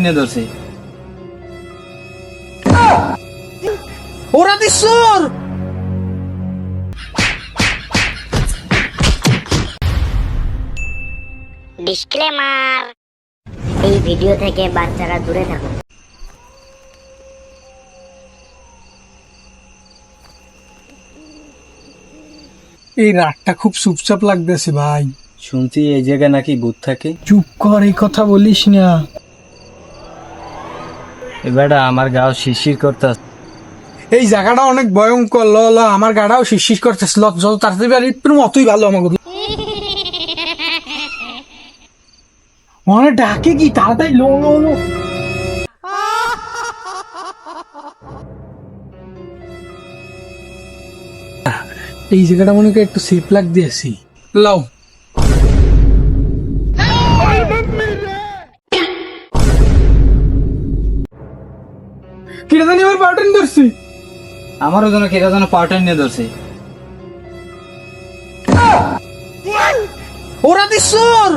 নিয়ে ধরছে। ওরা দিছর ডিসক্লেমার, এই ভিডিও থেকে বাচ্চারা দূরে থাকুন। এই রাতটা খুব চুপচাপ লাগতেছে ভাই। শুনছি এই জায়গায় নাকি ভূত থাকে। চুপ কর, এই কথা বলিস না। এবারে আমার গাও শিরশির করতেছে। এই জায়গাটা অনেক ভয়ঙ্কর। ল ল, আমার গাড়াও শিরশির করতেছে। ল, যত তাড়াতাড়ি পারি অতই ভালো। আমাকে মনে ডাকে কি তাড়াতাড়ি লো লো লো। এই জায়গাটা মনে করি একটু সেফ লাগতেছি। লাও কিরা জানি আমার পাউডার ধরছি। আমারও যেন কেটা যেন পাউডার নিয়ে ধরছে। ওরা দিছর